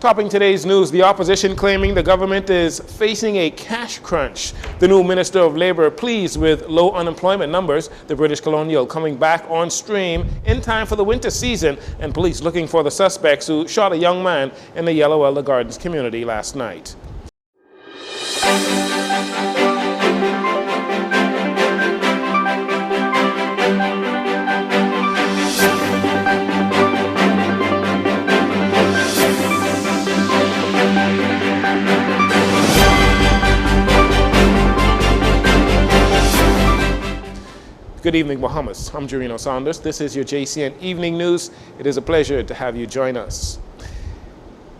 Topping today's news, the opposition claiming the government is facing a cash crunch. The new Minister of Labour pleased with low unemployment numbers, the British Colonial coming back on stream in time for the winter season, and police looking for the suspects who shot a young man in the Yellow Elder Gardens community last night. Good evening, Bahamas. I'm Jcn Saunders. This is your Jcn Evening News. It is a pleasure to have you join us.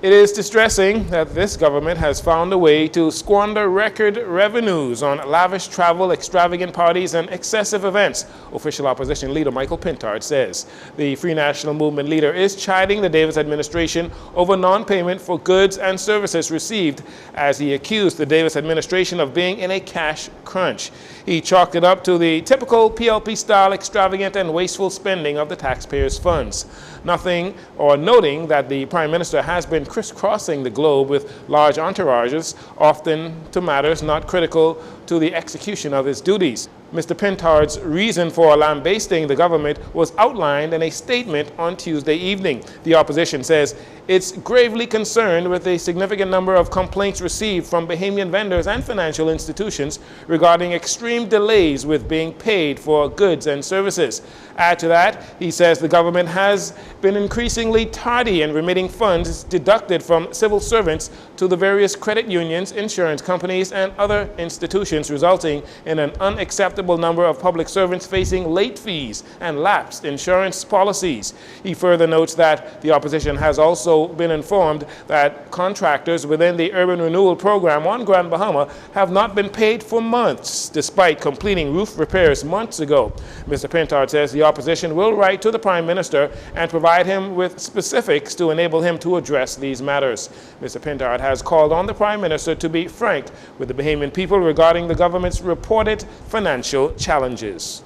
It is distressing that this government has found a way to squander record revenues on lavish travel, extravagant parties, and excessive events, official opposition leader Michael Pintard says. The Free National Movement leader is chiding the Davis administration over non-payment for goods and services received, as he accused the Davis administration of being in a cash crunch. He chalked it up to the typical PLP-style extravagant and wasteful spending of the taxpayers' funds. Noting that the Prime Minister has been crisscrossing the globe with large entourages, often to matters not critical to the execution of his duties. Mr. Pintard's reason for lambasting the government was outlined in a statement on Tuesday evening. The opposition says it's gravely concerned with the significant number of complaints received from Bahamian vendors and financial institutions regarding extreme delays with being paid for goods and services. Add to that, he says the government has been increasingly tardy in remitting funds deducted from civil servants to the various credit unions, insurance companies, and other institutions, resulting in an unacceptable number of public servants facing late fees and lapsed insurance policies. He further notes that the opposition has also been informed that contractors within the urban renewal program on Grand Bahama have not been paid for months, despite completing roof repairs months ago. Mr. Pintard says the opposition will write to the Prime Minister and provide him with specifics to enable him to address these matters. Mr. Pintard has called on the Prime Minister to be frank with the Bahamian people regarding the government's reported financial challenges.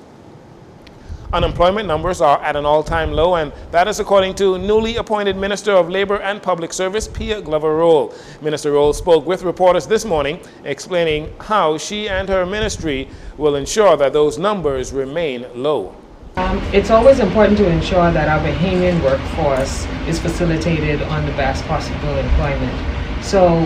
Unemployment numbers are at an all-time low, and that is according to newly appointed Minister of Labor and Public Service, Pia Glover-Roll. Minister Roll spoke with reporters this morning, explaining how she and her ministry will ensure that those numbers remain low. It's always important to ensure that our Bahamian workforce is facilitated on the best possible employment. So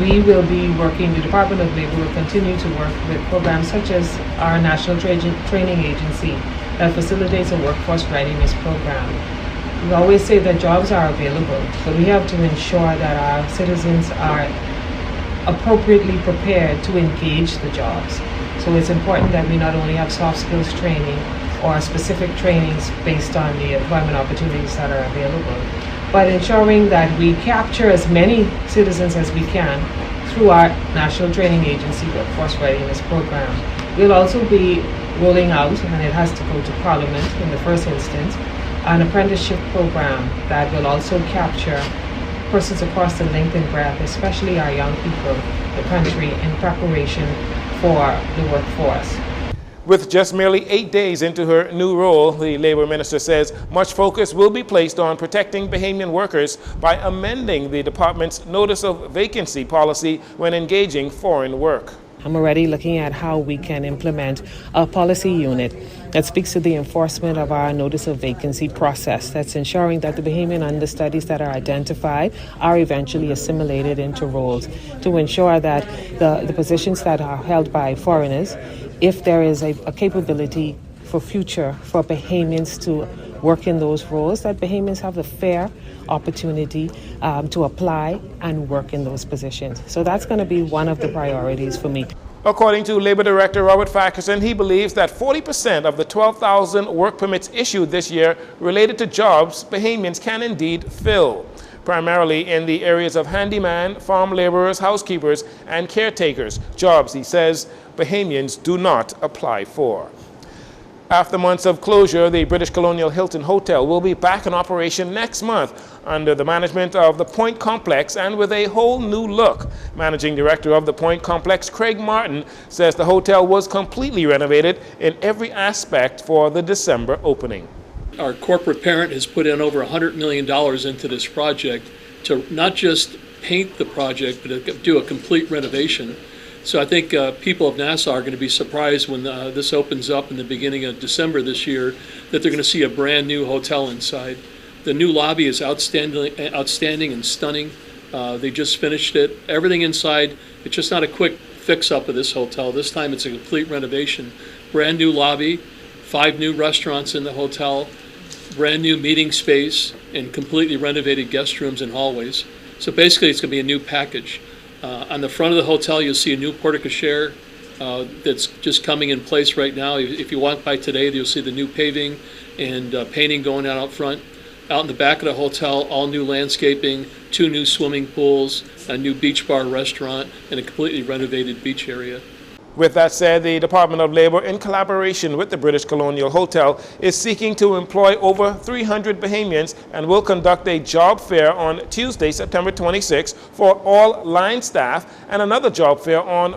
we will be working, the Department of Labor will continue to work with programs such as our National Training Agency that facilitates a workforce readiness program. We always say that jobs are available, but we have to ensure that our citizens are appropriately prepared to engage the jobs. So it's important that we not only have soft skills training or specific trainings based on the employment opportunities that are available, but ensuring that we capture as many citizens as we can through our National Training Agency Workforce Readiness Program. We'll also be rolling out, and it has to go to Parliament in the first instance, an apprenticeship program that will also capture persons across the length and breadth, especially our young people, the country, in preparation for the workforce. With just merely 8 days into her new role, the Labor Minister says much focus will be placed on protecting Bahamian workers by amending the department's notice of vacancy policy when engaging foreign work. I'm already looking at how we can implement a policy unit that speaks to the enforcement of our notice of vacancy process, that's ensuring that the Bahamian understudies that are identified are eventually assimilated into roles, to ensure that the positions that are held by foreigners, if there is a capability for future for Bahamians to work in those roles, that Bahamians have the fair opportunity to apply and work in those positions. So that's going to be one of the priorities for me. According to Labor Director Robert Fackerson, he believes that 40% of the 12,000 work permits issued this year related to jobs Bahamians can indeed fill, primarily in the areas of handyman, farm laborers, housekeepers, and caretakers, jobs, he says, Bahamians do not apply for. After months of closure, the British Colonial Hilton Hotel will be back in operation next month under the management of the Point Complex and with a whole new look. Managing Director of the Point Complex, Craig Martin, says the hotel was completely renovated in every aspect for the December opening. Our corporate parent has put in over $100 million into this project to not just paint the project, but to do a complete renovation. So I think people of Nassau are going to be surprised when this opens up in the beginning of December this year, that they're going to see a brand new hotel inside. The new lobby is outstanding and stunning. They just finished it. Everything inside, it's just not a quick fix-up of this hotel. This time it's a complete renovation. Brand new lobby, 5 new restaurants in the hotel, brand new meeting space, and completely renovated guest rooms and hallways. So basically it's going to be a new package. On the front of the hotel, you'll see a new porte-cochere that's just coming in place right now. If you walk by today, you'll see the new paving and painting going on out front. Out in the back of the hotel, all new landscaping, 2 new swimming pools, a new beach bar restaurant, and a completely renovated beach area. With that said, the Department of Labor, in collaboration with the British Colonial Hotel, is seeking to employ over 300 Bahamians and will conduct a job fair on Tuesday, September 26, for all line staff, and another job fair on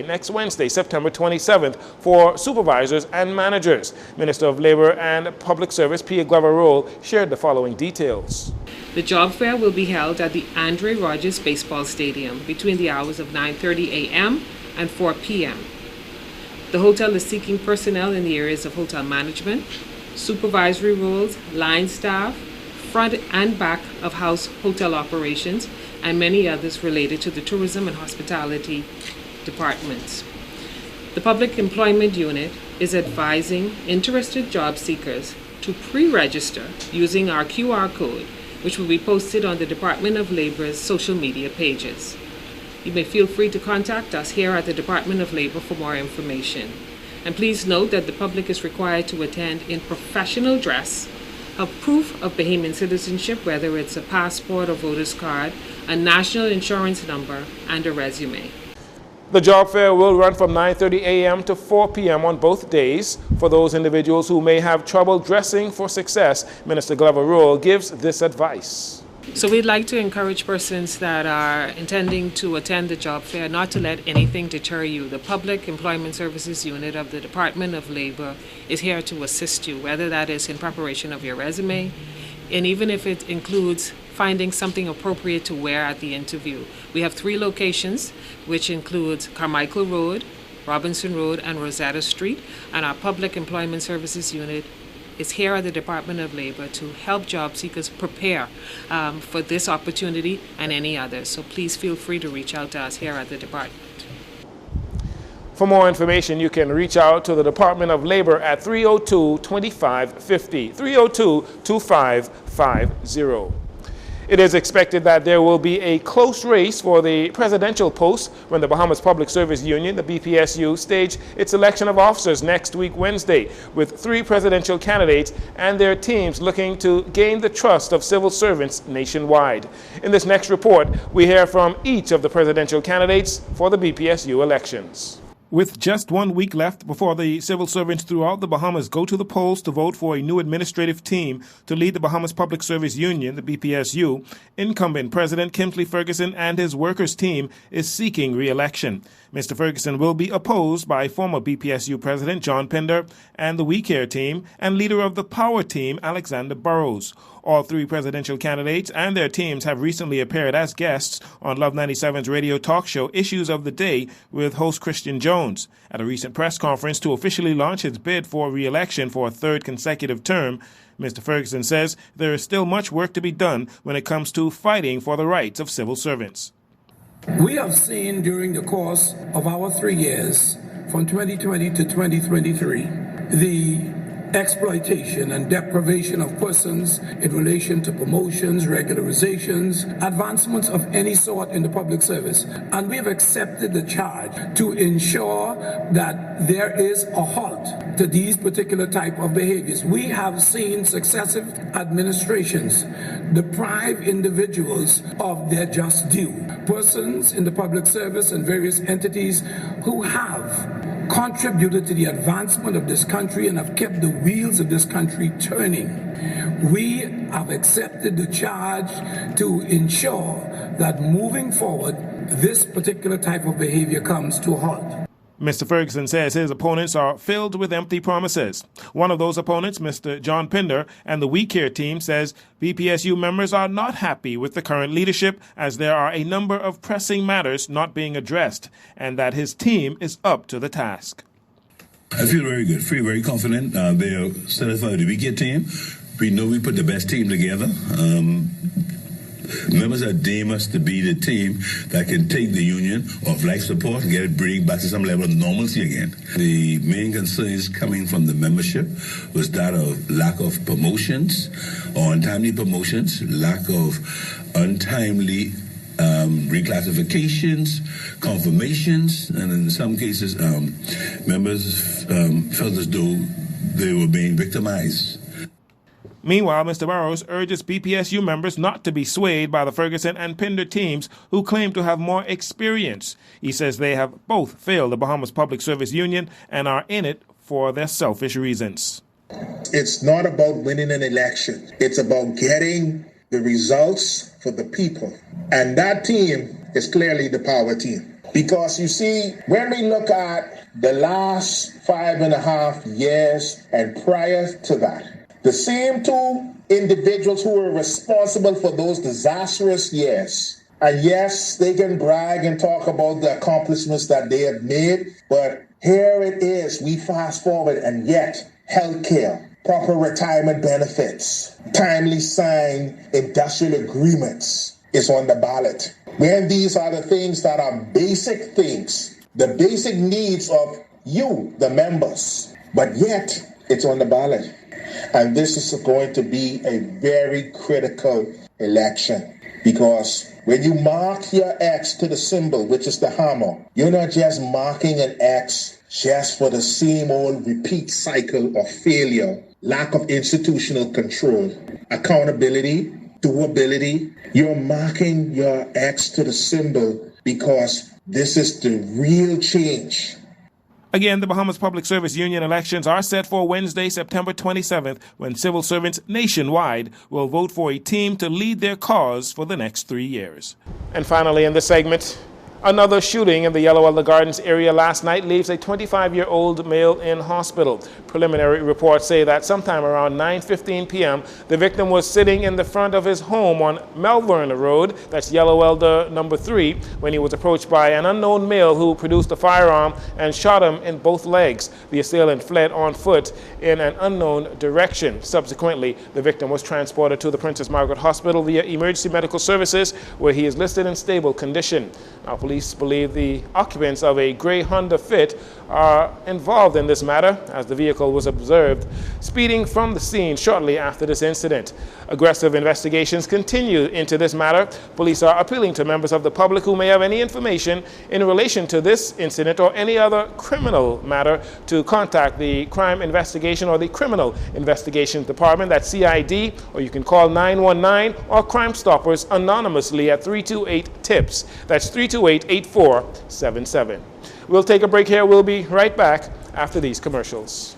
next Wednesday, September 27th, for supervisors and managers. Minister of Labor and Public Service Pierre Glover shared the following details. The job fair will be held at the Andre Rogers Baseball Stadium between the hours of 9:30 a.m. and 4 p.m. The hotel is seeking personnel in the areas of hotel management, supervisory roles, line staff, front and back of house hotel operations, and many others related to the tourism and hospitality departments. The Public Employment Unit is advising interested job seekers to pre-register using our QR code, which will be posted on the Department of Labor's social media pages. You may feel free to contact us here at the Department of Labor for more information. And please note that the public is required to attend in professional dress, have proof of Bahamian citizenship, whether it's a passport or voter's card, a national insurance number, and a resume. The job fair will run from 9:30 a.m. to 4 p.m. on both days. For those individuals who may have trouble dressing for success, Minister Glover gives this advice. So we'd like to encourage persons that are intending to attend the job fair not to let anything deter you. The Public Employment Services Unit of the Department of Labor is here to assist you, whether that is in preparation of your resume, and even if it includes finding something appropriate to wear at the interview. We have 3 locations, which includes Carmichael Road, Robinson Road, and Rosetta Street, and our Public Employment Services Unit is here at the Department of Labor to help job seekers prepare for this opportunity and any others. So please feel free to reach out to us here at the department. For more information, you can reach out to the Department of Labor at 302-2550, 302-2550. It is expected that there will be a close race for the presidential post when the Bahamas Public Service Union, the BPSU, stage its election of officers next week, Wednesday, with 3 presidential candidates and their teams looking to gain the trust of civil servants nationwide. In this next report, we hear from each of the presidential candidates for the BPSU elections. With just 1 week left before the civil servants throughout the Bahamas go to the polls to vote for a new administrative team to lead the Bahamas Public Service Union, the BPSU, incumbent President Kingsley Ferguson and his workers' team is seeking re-election. Mr. Ferguson will be opposed by former BPSU President John Pender and the We Care team and leader of the Power team, Alexander Burrows. All 3 presidential candidates and their teams have recently appeared as guests on Love 97's radio talk show Issues of the Day with host Christian Jones. At a recent press conference to officially launch his bid for re-election for a 3rd consecutive term, Mr. Ferguson says there is still much work to be done when it comes to fighting for the rights of civil servants. We have seen during the course of our 3 years, from 2020 to 2023, the exploitation and deprivation of persons in relation to promotions, regularizations, advancements of any sort in the public service. And we have accepted the charge to ensure that there is a halt to these particular type of behaviors. We have seen successive administrations deprive individuals of their just due. Persons in the public service and various entities who have contributed to the advancement of this country and have kept the wheels of this country turning. We have accepted the charge to ensure that moving forward, this particular type of behavior comes to a halt. Mr. Ferguson says his opponents are filled with empty promises. One of those opponents, Mr. John Pinder, and the We Care team says BPSU members are not happy with the current leadership as there are a number of pressing matters not being addressed, and that his team is up to the task. I feel very good, feel very confident. They are certified the We Care team. We know we put the best team together. Members have deemed us to be the team that can take the union of life support and get it bring back to some level of normalcy again. The main concerns coming from the membership was that of lack of promotions, or untimely promotions, lack of untimely reclassifications, confirmations, and in some cases, members felt as though they were being victimized. Meanwhile, Mr. Burrows urges BPSU members not to be swayed by the Ferguson and Pinder teams who claim to have more experience. He says they have both failed the Bahamas Public Service Union and are in it for their selfish reasons. It's not about winning an election. It's about getting the results for the people. And that team is clearly the power team. Because you see, when we look at the last 5.5 years and prior to that, the same two individuals who were responsible for those disastrous years, and yes, they can brag and talk about the accomplishments that they have made, but here it is, we fast forward, and yet healthcare, proper retirement benefits, timely signed industrial agreements is on the ballot. When these are the things that are basic things, the basic needs of you, the members, but yet it's on the ballot. And this is going to be a very critical election because when you mark your X to the symbol, which is the hammer, you're not just marking an X just for the same old repeat cycle of failure, lack of institutional control, accountability, doability. You're marking your X to the symbol because this is the real change. Again, the Bahamas Public Service Union elections are set for Wednesday, September 27th, when civil servants nationwide will vote for a team to lead their cause for the next 3 years. And finally, in this segment, another shooting in the Yellow Elder Gardens area last night leaves a 25-year-old male in hospital. Preliminary reports say that sometime around 9:15 p.m., the victim was sitting in the front of his home on Melbourne Road, that's Yellow Elder number 3, when he was approached by an unknown male who produced a firearm and shot him in both legs. The assailant fled on foot in an unknown direction. Subsequently, the victim was transported to the Princess Margaret Hospital via emergency medical services, where he is listed in stable condition. Now, police believe the occupants of a gray Honda Fit are involved in this matter, as the vehicle was observed speeding from the scene shortly after this incident. Aggressive investigations continue into this matter. Police are appealing to members of the public who may have any information in relation to this incident or any other criminal matter to contact the Crime Investigation or the Criminal Investigations Department, that's CID, or you can call 919 or Crime Stoppers anonymously at 328-TIPS. That's 328-8477. We'll take a break here. We'll be right back after these commercials.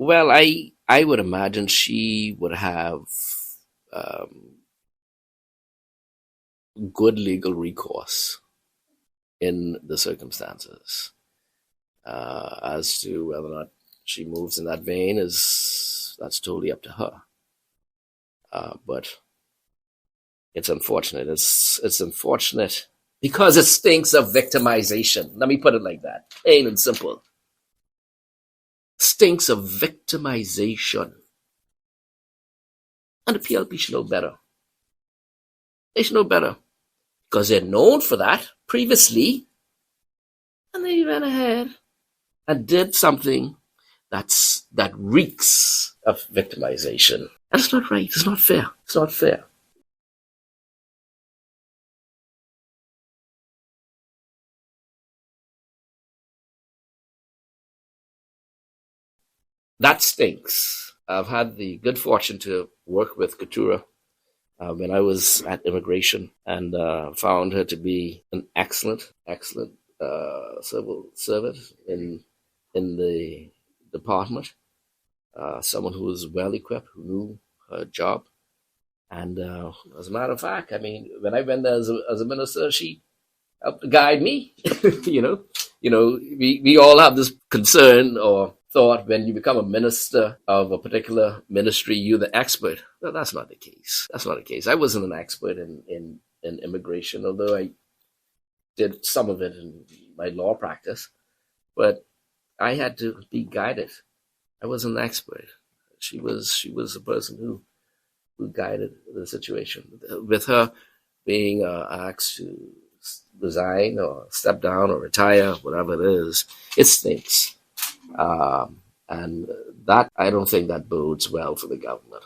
Well, I would imagine she would have um, good legal recourse in the circumstances. As to whether or not she moves in that vein that's totally up to her. But it's unfortunate. It's unfortunate because it stinks of victimization. Let me put it like that, plain and simple. Stinks of victimization, and the PLP should know better. They should know better because they're known for that previously, and they went ahead and did something that reeks of victimization. That's not right. It's not fair. It's not fair. That stinks. I've had the good fortune to work with Katura when I was at immigration, and found her to be an excellent, excellent civil servant in the department. Someone who was well equipped, who knew her job. And as a matter of fact, I mean, when I went there as a minister, she helped guide me. you know, we all have this concern or thought when you become a minister of a particular ministry, you're the expert. Well, that's not the case. That's not the case. I wasn't an expert in immigration, although I did some of it in my law practice. But I had to be guided. I wasn't an expert. She was a person who guided the situation. With her being asked to resign or step down or retire, whatever it is, it stinks. And that, I don't think that bodes well for the government.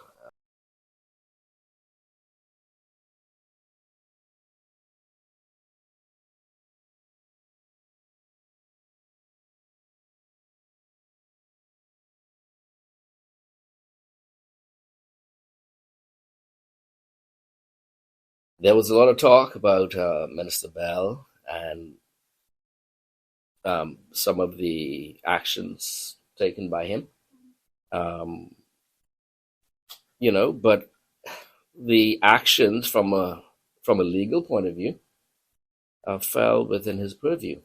There was a lot of talk about Minister Bell and some of the actions taken by him. Um, but the actions from a legal point of view fell within his purview.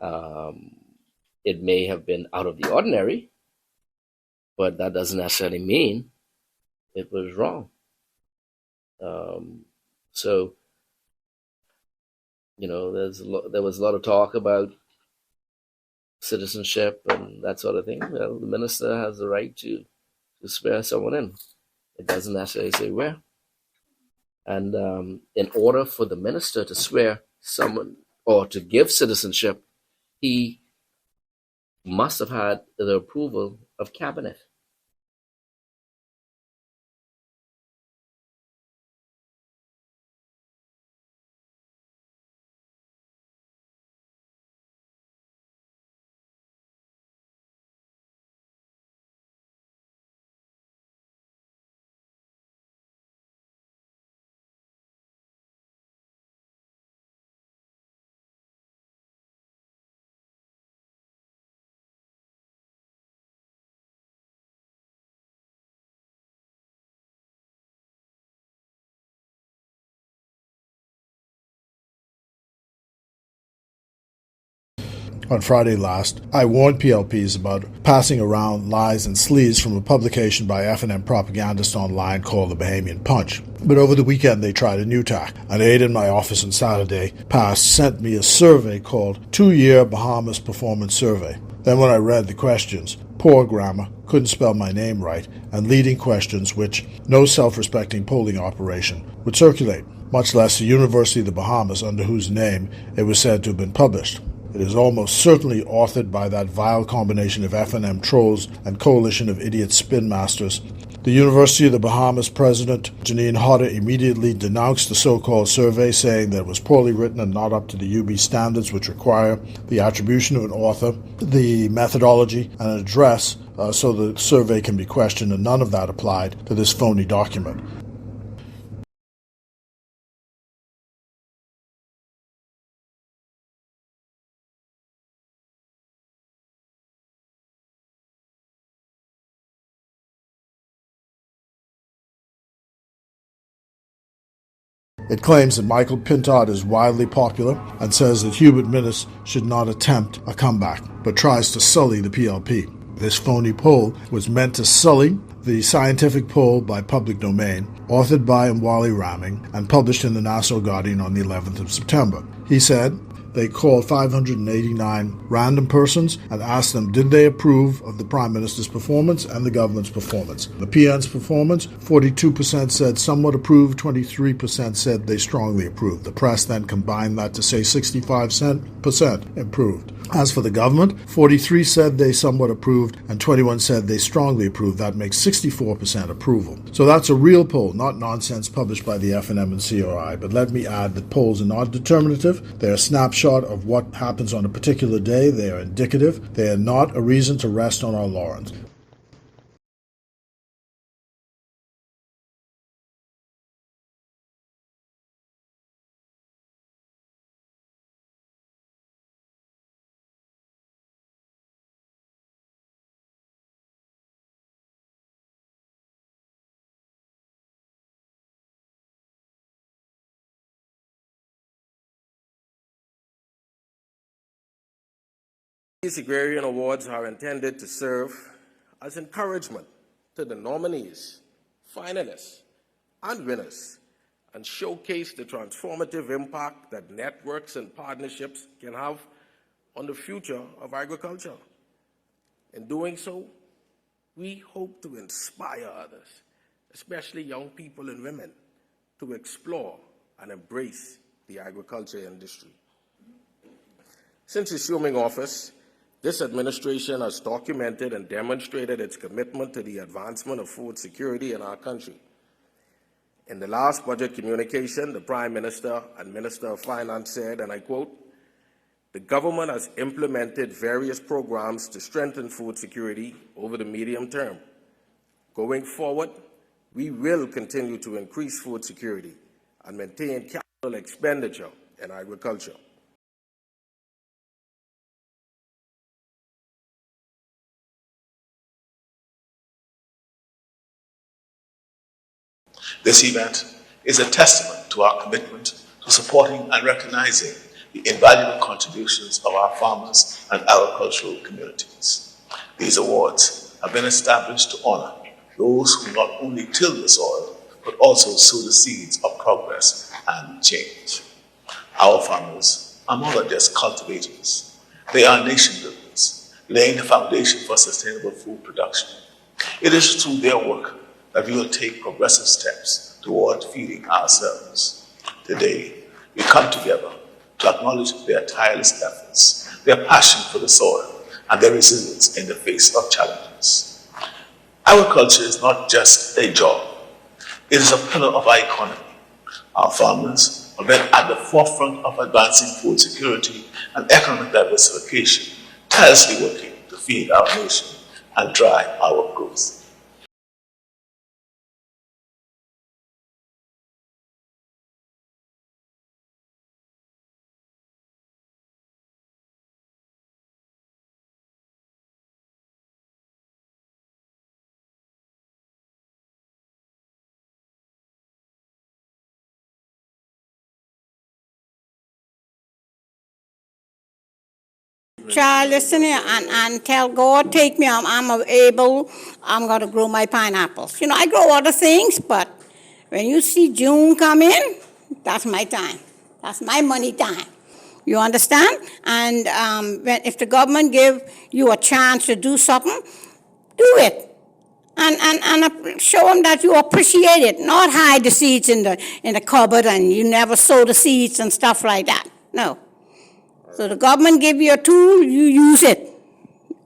Um, it may have been out of the ordinary, but that doesn't necessarily mean it was wrong. So, there was a lot of talk about citizenship and that sort of thing. Well, the minister has the right to swear someone in. It doesn't necessarily say where. And in order for the minister to swear someone or to give citizenship, he must have had the approval of cabinet. On Friday last, I warned PLPs about passing around lies and sleaze from a publication by F&M propagandist online called The Bahamian Punch. But over the weekend they tried a new tack. An aide in my office on Saturday past sent me a survey called 2-Year Bahamas Performance Survey. Then when I read the questions, poor grammar, couldn't spell my name right, and leading questions which no self-respecting polling operation would circulate, much less the University of the Bahamas under whose name it was said to have been published. It is almost certainly authored by that vile combination of F&M trolls and coalition of idiot spin masters. The University of the Bahamas president, Janine Hodder, immediately denounced the so-called survey, saying that it was poorly written and not up to the UB standards which require the attribution of an author, the methodology, and an address so the survey can be questioned, and none of that applied to this phony document. It claims that Michael Pintard is wildly popular and says that Hubert Minnis should not attempt a comeback, but tries to sully the PLP. This phony poll was meant to sully the scientific poll by public domain, authored by Mwali Raming and published in the Nassau Guardian on the 11th of September. He said they called 589 random persons and asked them did they approve of the Prime Minister's performance and the government's performance. The PN's performance, 42% said somewhat approved, 23% said they strongly approved. The press then combined that to say 65% improved. As for the government, 43 said they somewhat approved and 21 said they strongly approved. That makes 64% approval. So that's a real poll, not nonsense published by the FNM and CRI. But let me add that polls are not determinative. They're a snapshot of what happens on a particular day. They are indicative. They are not a reason to rest on our laurels. These Agrarian Awards are intended to serve as encouragement to the nominees, finalists, and winners, and showcase the transformative impact that networks and partnerships can have on the future of agriculture. In doing so, we hope to inspire others, especially young people and women, to explore and embrace the agriculture industry. Since assuming office, this administration has documented and demonstrated its commitment to the advancement of food security in our country. In the last budget communication, the Prime Minister and Minister of Finance said, and I quote, "The government has implemented various programs to strengthen food security over the medium term. Going forward, we will continue to increase food security and maintain capital expenditure in agriculture." This event is a testament to our commitment to supporting and recognizing the invaluable contributions of our farmers and agricultural communities. These awards have been established to honor those who not only till the soil, but also sow the seeds of progress and change. Our farmers are more than just cultivators. They are nation builders, laying the foundation for sustainable food production. It is through their work that we will take progressive steps toward feeding ourselves. Today, we come together to acknowledge their tireless efforts, their passion for the soil, and their resilience in the face of challenges. Agriculture is not just a job. It is a pillar of our economy. Our farmers have been at the forefront of advancing food security and economic diversification, tirelessly working to feed our nation and drive our growth. Child, listen here and tell God, take me, I'm going to grow my pineapples. You know, I grow other things, but when you see June come in, that's my time. That's my money time. You understand? And if the government give you a chance to do something, do it. And show them that you appreciate it, not hide the seeds in the cupboard and you never sow the seeds and stuff like that. No. So the government give you a tool, you use it.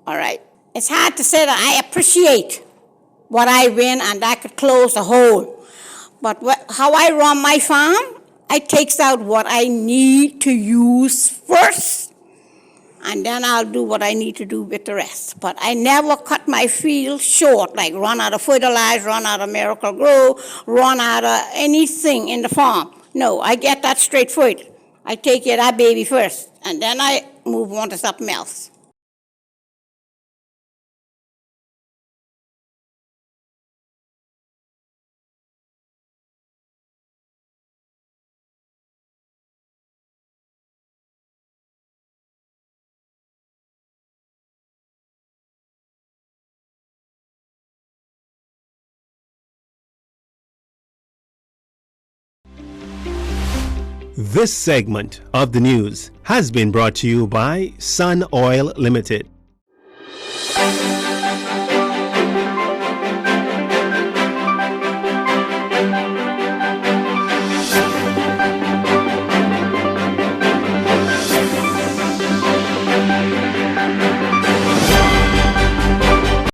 All right. It's hard to say that I appreciate what I win and that could close the hole. But how I run my farm, I takes out what I need to use first, and then I'll do what I need to do with the rest. But I never cut my field short, like run out of fertilizer, run out of Miracle Grow, run out of anything in the farm. No, I get that straight for it. I take care of that baby first, and then I move on to something else. This segment of the news has been brought to you by Sun Oil Limited.